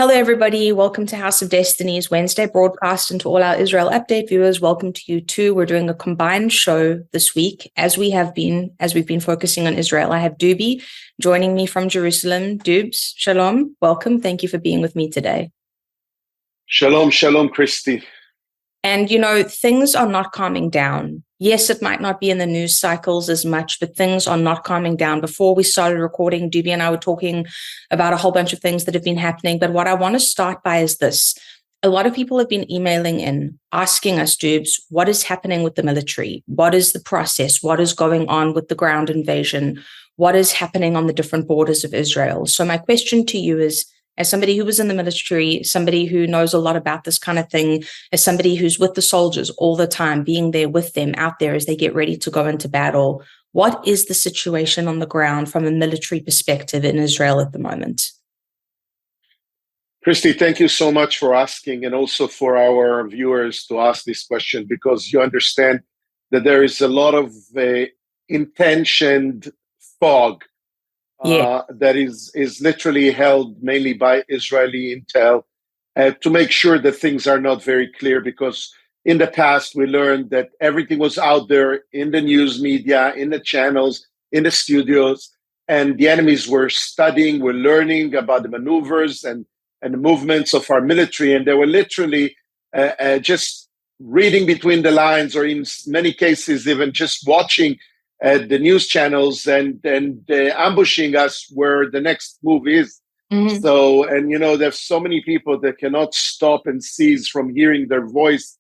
Hello, everybody. Welcome to House of Destiny's Wednesday broadcast, and to all our Israel Update viewers, welcome to you too. We're doing a combined show this week, as we've been focusing on Israel. I have Doobie joining me from Jerusalem. Doobs, shalom, welcome. Thank you for being with me today. Shalom, shalom, Christie. And, you know, things are not calming down. Yes, it might not be in the news cycles as much, but things are not calming down. Before we started recording, Doobie and I were talking about a whole bunch of things that have been happening. But what I want to start by is this. A lot of people have been emailing in, asking us, Doobs, what is happening with the military? What is the process? What is going on with the ground invasion? What is happening on the different borders of Israel? So my question to you is, as somebody who was in the military, somebody who knows a lot about this kind of thing, as somebody who's with the soldiers all the time, being there with them out there as they get ready to go into battle, what is the situation on the ground from a military perspective in Israel at the moment? Christie, thank you so much for asking, and also for our viewers to ask this question, because you understand that there is a lot of intentioned fog that is literally held mainly by Israeli intel to make sure that things are not very clear, because in the past we learned that everything was out there in the news media, in the channels, in the studios, and the enemies were studying, were learning about the maneuvers and the movements of our military, and they were literally just reading between the lines, or in many cases even just watching the news channels and ambushing us where the next move is. Mm-hmm. So, and you know, there's so many people that cannot stop and cease from hearing their voice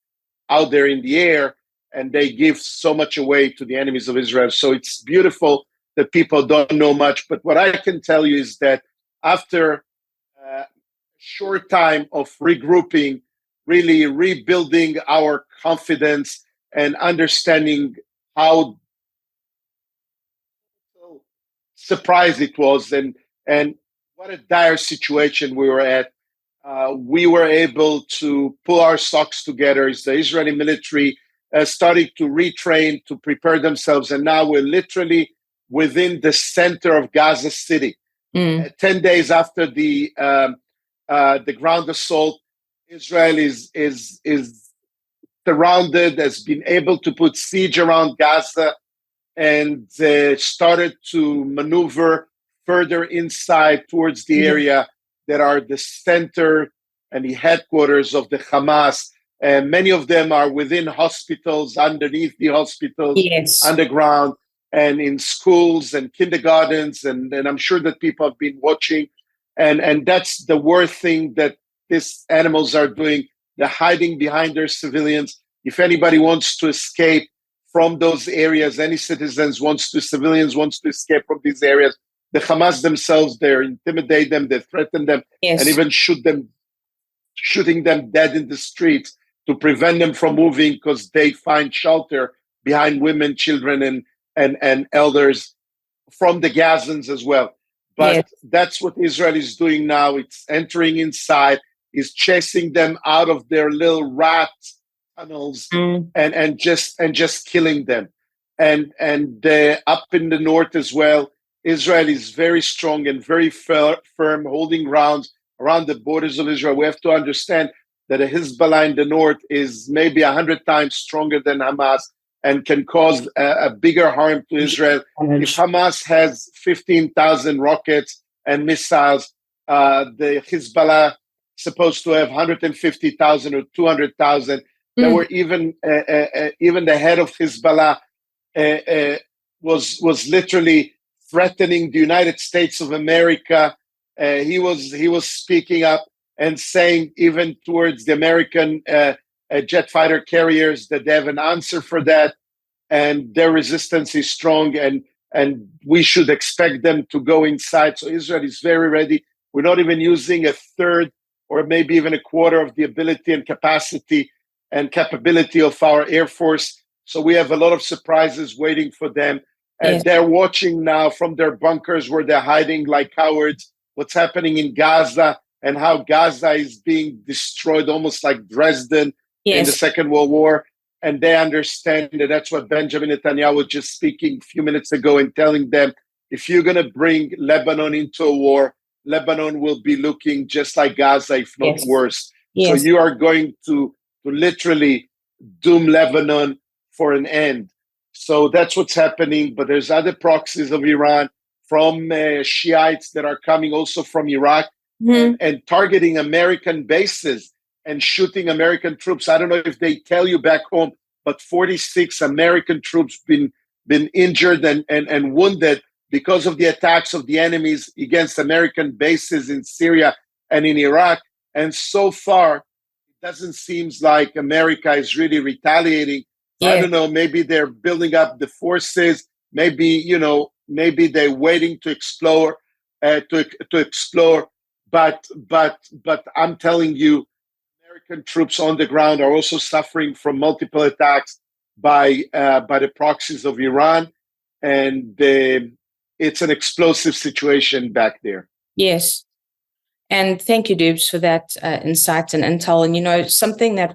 out there in the air, and they give so much away to the enemies of Israel. So it's beautiful that people don't know much. But what I can tell you is that after a short time of regrouping, really rebuilding our confidence and understanding how surprised it was, and what a dire situation we were at. We were able to pull our socks together as the Israeli military started to retrain, to prepare themselves, and now we're literally within the center of Gaza City. 10 days after the ground assault, Israel is surrounded, has been able to put siege around Gaza, and started to maneuver further inside towards the area that are the center and the headquarters of the Hamas. And many of them are within hospitals, underneath the hospitals, underground, and in schools and kindergartens. And I'm sure that people have been watching. And that's the worst thing that these animals are doing. They're hiding behind their civilians. If anybody wants to escape from those areas, any civilians wants to escape from these areas, the Hamas themselves, they intimidate them, they threaten them, and even shooting them dead in the streets to prevent them from moving, because they find shelter behind women, children, and elders from the Gazans as well. But that's what Israel is doing now. It's entering inside, is chasing them out of their little rat tunnels and just killing them. And up in the north as well, Israel is very strong and very firm, holding grounds around the borders of Israel. We have to understand that a Hezbollah in the north is maybe 100 times stronger than Hamas and can cause a bigger harm to Israel. If Hamas has 15,000 rockets and missiles, the Hezbollah supposed to have 150,000 or 200,000. There were even the head of Hezbollah was literally threatening the United States of America. He was speaking up and saying even towards the American jet fighter carriers that they have an answer for that, and their resistance is strong, and we should expect them to go inside. So Israel is very ready. We're not even using a third or maybe even a quarter of the ability and capacity and capability of our Air Force. So we have a lot of surprises waiting for them. And they're watching now from their bunkers where they're hiding like cowards what's happening in Gaza, and how Gaza is being destroyed almost like Dresden in the Second World War. And they understand that that's what Benjamin Netanyahu was just speaking a few minutes ago and telling them, if you're going to bring Lebanon into a war, Lebanon will be looking just like Gaza, if not Yes. worse. So Yes. you are going to literally doom Lebanon for an end. So that's what's happening. But there's other proxies of Iran from Shiites that are coming also from Iraq and targeting American bases and shooting American troops. I don't know if they tell you back home, but 46 American troops been injured and wounded because of the attacks of the enemies against American bases in Syria and in Iraq. And so far, it doesn't seem like America is really retaliating. So I don't know, maybe they're building up the forces. Maybe, maybe they're waiting to explore, to explore. But I'm telling you, American troops on the ground are also suffering from multiple attacks by the proxies of Iran, and it's an explosive situation back there. Yes. And thank you, Doobs, for that insight and intel. And, something that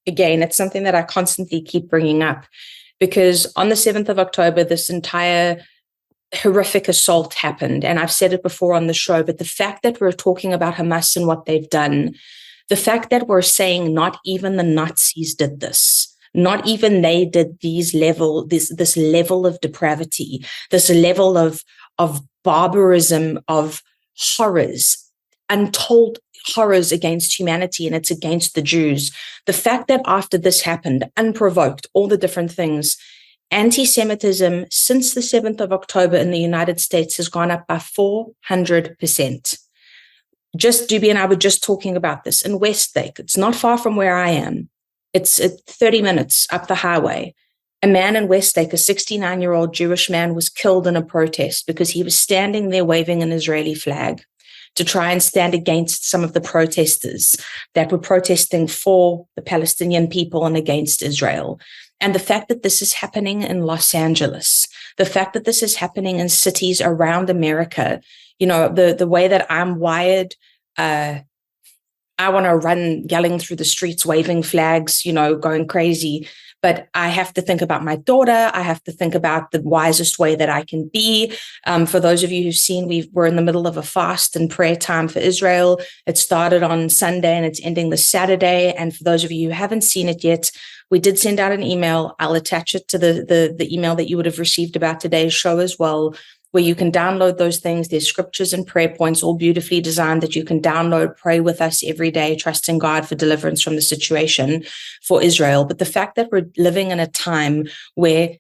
it's something that I constantly keep bringing up, because on the 7th of October, this entire horrific assault happened. And I've said it before on the show, but the fact that we're talking about Hamas and what they've done, the fact that we're saying not even the Nazis did this, not even they did this level of depravity, this level of barbarism, of horrors, untold horrors against humanity, and it's against the Jews. The fact that after this happened, unprovoked, all the different things, anti-Semitism since the 7th of October in the United States has gone up by 400%. Just Doobie and I were just talking about this in Westlake. It's not far from where I am. It's 30 minutes up the highway. A man in Westlake, a 69-year-old Jewish man, was killed in a protest because he was standing there waving an Israeli flag to try and stand against some of the protesters that were protesting for the Palestinian people and against Israel. And the fact that this is happening in Los Angeles, the fact that this is happening in cities around America, the way that I'm wired, I want to run yelling through the streets, waving flags, going crazy. But I have to think about my daughter. I have to think about the wisest way that I can be. For those of you who've seen, we're in the middle of a fast and prayer time for Israel. It started on Sunday and it's ending this Saturday. And for those of you who haven't seen it yet, we did send out an email. I'll attach it to the email that you would have received about today's show as well, where you can download those things. There's scriptures and prayer points, all beautifully designed, that you can download, pray with us every day, trusting God for deliverance from the situation for Israel. But the fact that we're living in a time where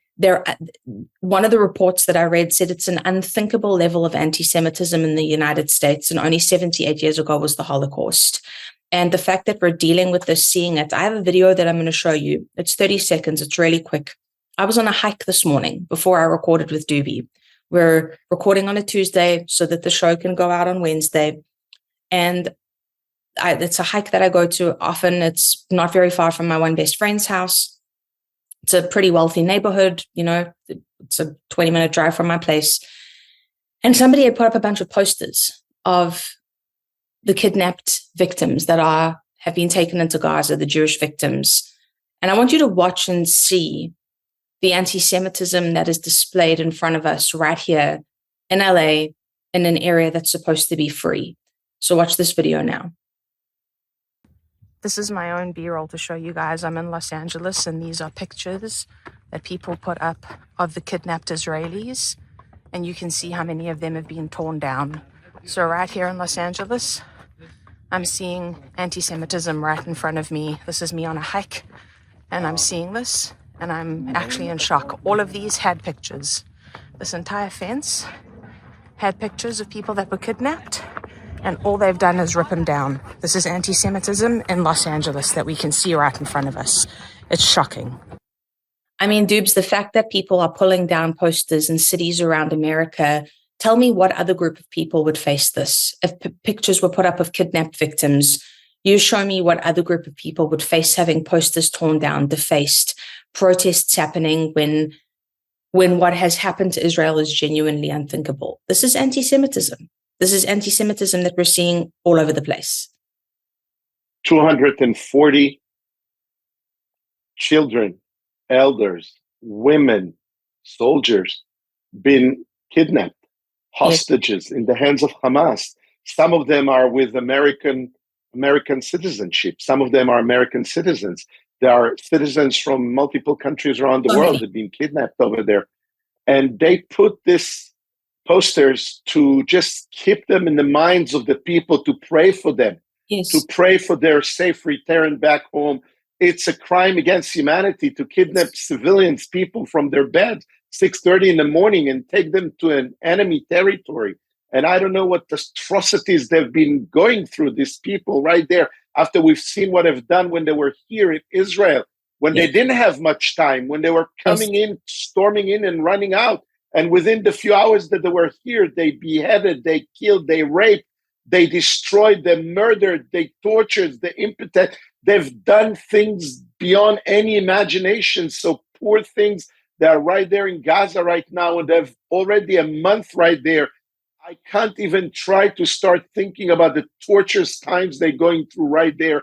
one of the reports that I read said it's an unthinkable level of anti-Semitism in the United States, and only 78 years ago was the Holocaust. And the fact that we're dealing with this, seeing it. I have a video that I'm going to show you. It's 30 seconds. It's really quick. I was on a hike this morning before I recorded with Doobie. We're recording on a Tuesday so that the show can go out on Wednesday. And it's a hike that I go to often. It's not very far from my one best friend's house. It's a pretty wealthy neighborhood. It's a 20-minute drive from my place. And somebody had put up a bunch of posters of the kidnapped victims that have been taken into Gaza, the Jewish victims. And I want you to watch and see the anti-Semitism that is displayed in front of us right here in LA, in an area that's supposed to be free. So watch this video now. This is my own B-roll to show you guys. I'm in Los Angeles, and these are pictures that people put up of the kidnapped Israelis. And you can see how many of them have been torn down. So right here in Los Angeles, I'm seeing anti-Semitism right in front of me. This is me on a hike, and I'm seeing this. And I'm actually in shock. All of these had pictures. This entire fence had pictures of people that were kidnapped, and all they've done is rip them down. This is anti-Semitism in Los Angeles that we can see right in front of us. It's shocking. I mean, Doobs, the fact that people are pulling down posters in cities around America, tell me what other group of people would face this. If pictures were put up of kidnapped victims, you show me what other group of people would face having posters torn down, defaced, protests happening when what has happened to Israel is genuinely unthinkable. This is anti-Semitism. This is anti-Semitism that we're seeing all over the place. 240 children, elders, women, soldiers been kidnapped, hostages in the hands of Hamas. Some of them are with American citizenship. Some of them are American citizens. There are citizens from multiple countries around the world that have been kidnapped over there. And they put this posters to just keep them in the minds of the people, to pray for them, to pray for their safe return back home. It's a crime against humanity to kidnap civilians, people from their bed, 6:30 in the morning, and take them to an enemy territory. And I don't know what atrocities they've been going through, these people right there, after we've seen what they've done when they were here in Israel, when they didn't have much time, when they were coming in, storming in and running out. And within the few hours that they were here, they beheaded, they killed, they raped, they destroyed, they murdered, they tortured, they impotent. They've done things beyond any imagination. So poor things that are right there in Gaza right now, and they've already a month right there. I can't even try to start thinking about the torturous times they're going through right there.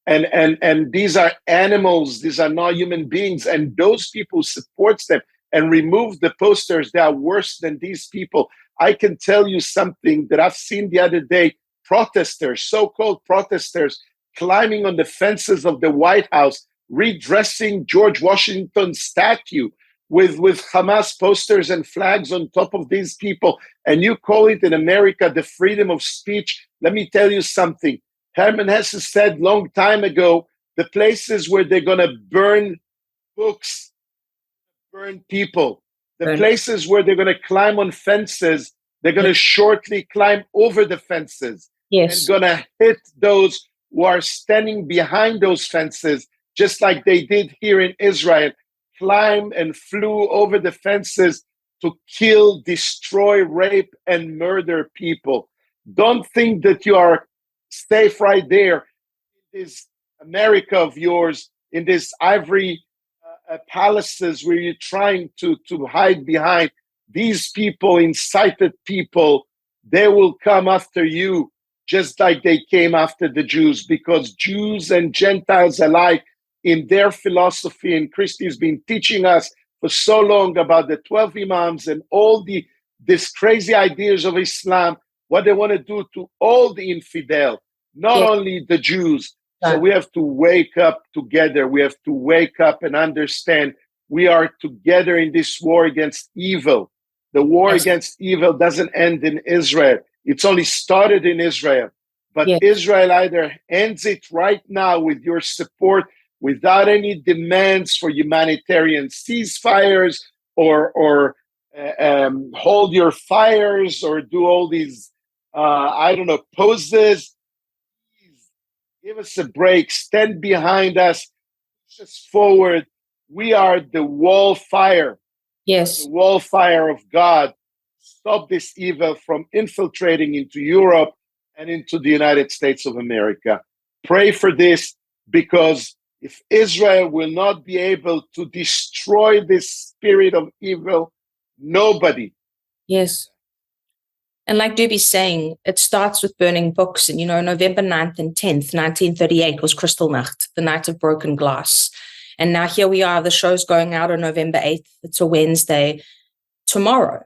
And these are animals, these are not human beings. And those people supports them and remove the posters that are worse than these people. I can tell you something that I've seen the other day, protesters, so-called protesters, climbing on the fences of the White House, redressing George Washington's statue with Hamas posters and flags on top of these people. And you call it in America the freedom of speech. Let me tell you something. Herman Hesse said long time ago, the places where they're going to burn books, burn people, the places where they're going to climb on fences, they're going to shortly climb over the fences and going to hit those who are standing behind those fences, just like they did here in Israel, climb and flew over the fences to kill, destroy, rape, and murder people. Don't think that you are safe right there in this America of yours, in this ivory palaces where you're trying to hide behind. These people, incited people, they will come after you just like they came after the Jews, because Jews and Gentiles alike, in their philosophy, and Christie has been teaching us for so long about the 12 Imams and all these crazy ideas of Islam, what they want to do to all the infidel, not only the Jews. So we have to wake up together. We have to wake up and understand we are together in this war against evil. The war against evil doesn't end in Israel. It's only started in Israel. But Israel either ends it right now with your support, without any demands for humanitarian ceasefires or hold your fires or do all these, poses. Please give us a break. Stand behind us. Push us forward. We are the wall fire. Yes. The wall fire of God. Stop this evil from infiltrating into Europe and into the United States of America. Pray for this, because if Israel will not be able to destroy this spirit of evil, nobody. Yes. And like Doobie's saying, it starts with burning books. And, November 9th and 10th, 1938 was Kristallnacht, the night of broken glass. And now here we are, the show's going out on November 8th. It's a Wednesday. Tomorrow,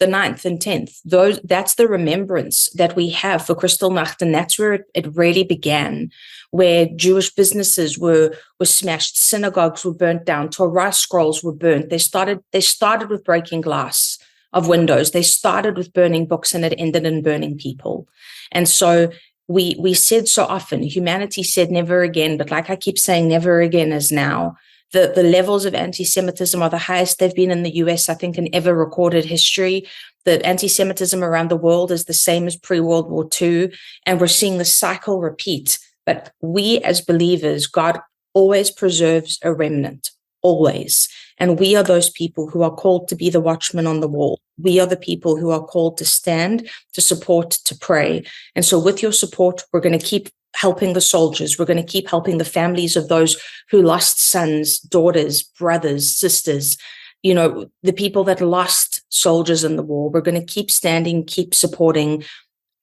the 9th and 10th, that's the remembrance that we have for Kristallnacht. And that's where it really began, where Jewish businesses were smashed, synagogues were burnt down, Torah scrolls were burnt. They started with breaking glass of windows. They started with burning books, and it ended in burning people. And so we said so often, humanity said never again, but like I keep saying, never again is now. The levels of anti-Semitism are the highest they've been in the US, I think, in ever recorded history. The anti-Semitism around the world is the same as pre-World War II, and we're seeing the cycle repeat. But we as believers, God always preserves a remnant, always. And we are those people who are called to be the watchmen on the wall. We are the people who are called to stand, to support, to pray. And so with your support, we're going to keep helping the soldiers. We're going to keep helping the families of those who lost sons, daughters, brothers, sisters, the people that lost soldiers in the war. We're going to keep standing, keep supporting,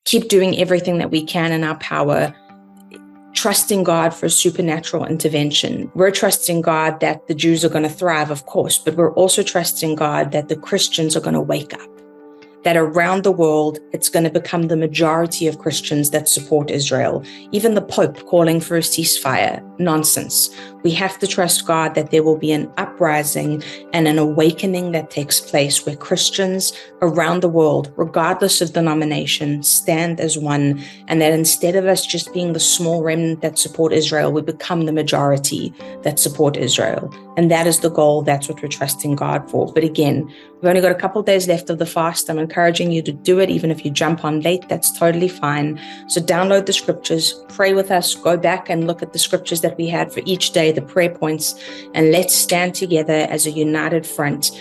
keep doing everything that we can in our power, trusting God for a supernatural intervention. We're trusting God that the Jews are going to thrive, of course, but we're also trusting God that the Christians are going to wake up, that around the world, it's going to become the majority of Christians that support Israel. Even the Pope calling for a ceasefire, nonsense. We have to trust God that there will be an uprising and an awakening that takes place where Christians around the world, regardless of denomination, stand as one, and that instead of us just being the small remnant that support Israel, we become the majority that support Israel. And that is the goal. That's what we're trusting God for. But again, we've only got a couple of days left of the fast. I'm encouraging you to do it. Even if you jump on late, that's totally fine. So download the scriptures, pray with us, go back and look at the scriptures that we had for each day, the prayer points, and let's stand together as a united front.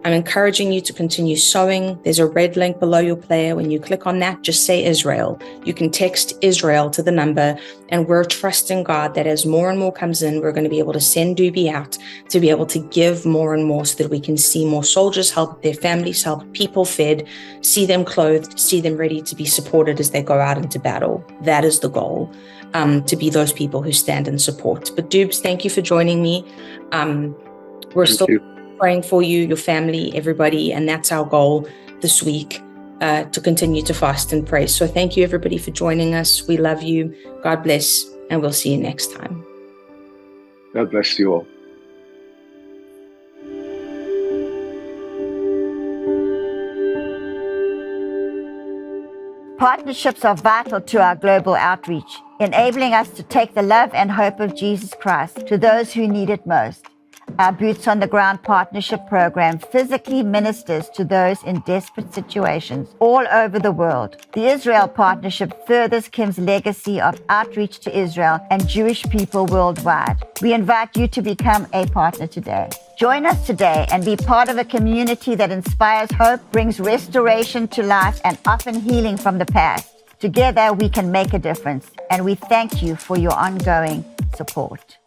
I'm encouraging you to continue sowing. There's a red link below your player. When you click on that, just say Israel. You can text Israel to the number, and we're trusting God that as more and more comes in, we're going to be able to send Doobie out to be able to give more and more so that we can see more soldiers helped, their families helped, people fed, see them clothed, see them ready to be supported as they go out into battle. That is the goal, to be those people who stand in support. But Doobs, thank you for joining me. Thank you. Praying for you, your family, everybody. And that's our goal this week, to continue to fast and pray. So thank you, everybody, for joining us. We love you. God bless. And we'll see you next time. God bless you all. Partnerships are vital to our global outreach, enabling us to take the love and hope of Jesus Christ to those who need it most. Our Boots on the Ground Partnership Program physically ministers to those in desperate situations all over the world. The Israel Partnership furthers Kim's legacy of outreach to Israel and Jewish people worldwide. We invite you to become a partner today. Join us today and be part of a community that inspires hope, brings restoration to life, and often healing from the past. Together, we can make a difference, and we thank you for your ongoing support.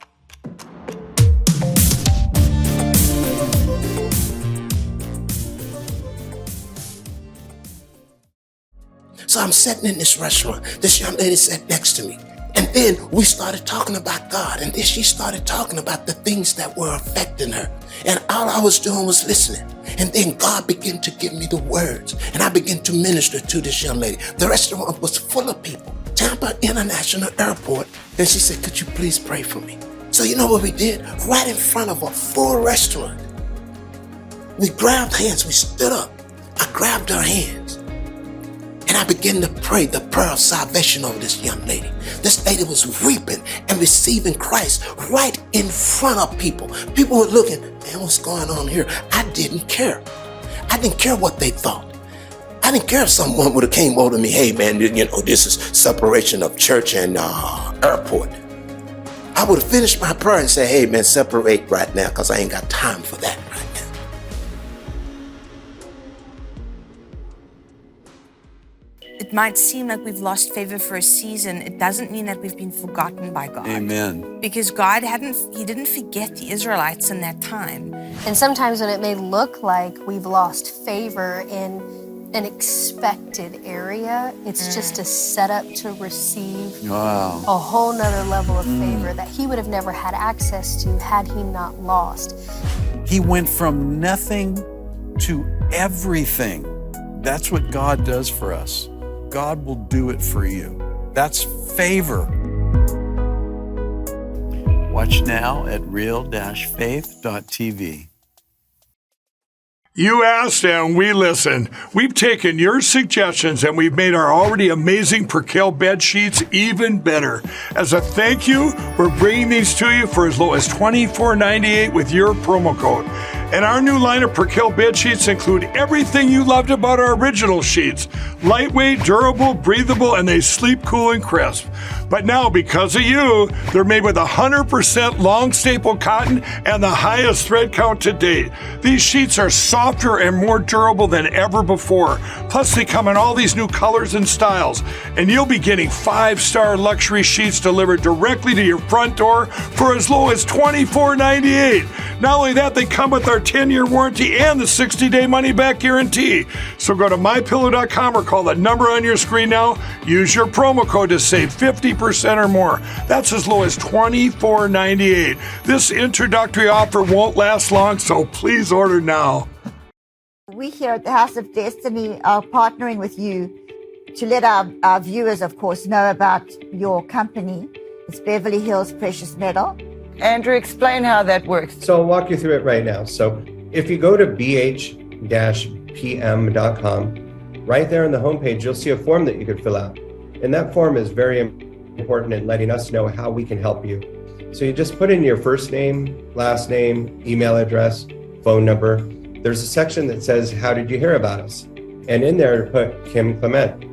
So I'm sitting in this restaurant. This young lady sat next to me. And then we started talking about God. And then she started talking about the things that were affecting her. And all I was doing was listening. And then God began to give me the words. And I began to minister to this young lady. The restaurant was full of people. Tampa International Airport. And she said, could you please pray for me? So you know what we did? Right in front of a full restaurant. We grabbed hands. We stood up. I grabbed her hands. And I began to pray the prayer of salvation over this young lady. This lady was weeping and receiving Christ right in front of people. People were looking, man, what's going on here? I didn't care. I didn't care what they thought. I didn't care if someone would have came over to me, hey man, you know, this is separation of church and airport. I would have finished my prayer and said, hey man, separate right now because I ain't got time for that right now. It might seem like we've lost favor for a season. It doesn't mean that we've been forgotten by God. Amen. Because God he didn't forget the Israelites in that time. And sometimes when it may look like we've lost favor in an expected area, it's just a setup to receive a whole nother level of favor that he would have never had access to had he not lost. He went from nothing to everything. That's what God does for us. God will do it for you. That's favor. Watch now at real-faith.tv. You asked and we listened. We've taken your suggestions and we've made our already amazing Percale bed sheets even better. As a thank you, we're bringing these to you for as low as $24.98 with your promo code. And our new line of Percale bed sheets include everything you loved about our original sheets. Lightweight, durable, breathable, and they sleep cool and crisp. But now, because of you, they're made with 100% long staple cotton and the highest thread count to date. These sheets are softer and more durable than ever before. Plus, they come in all these new colors and styles. And you'll be getting 5-star luxury sheets delivered directly to your front door for as low as $24.98. Not only that, they come with our 10-year warranty and the 60-day money-back guarantee. So go to mypillow.com or call the number on your screen now. Use your promo code to save 50% or more. That's as low as $24.98. This introductory offer won't last long, so please order now. We here at the House of Destiny are partnering with you to let our viewers, of course, know about your company. It's Beverly Hills Precious Metal. Andrew, explain how that works. So I'll walk you through it right now. So if you go to bh-pm.com, right there on the homepage, you'll see a form that you could fill out. And that form is very important in letting us know how we can help you. So you just put in your first name, last name, email address, phone number. There's a section that says, how did you hear about us? And in there, put Kim Clement.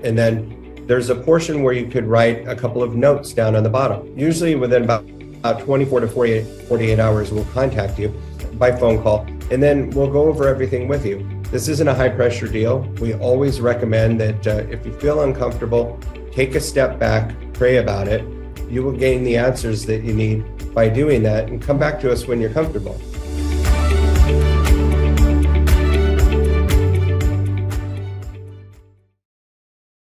And then there's a portion where you could write a couple of notes down on the bottom. Usually within about 24 to 48 hours, we'll contact you by phone call, and then we'll go over everything with you. This isn't a high pressure deal. We always recommend that if you feel uncomfortable, take a step back, pray about it. You will gain the answers that you need by doing that, and come back to us when you're comfortable.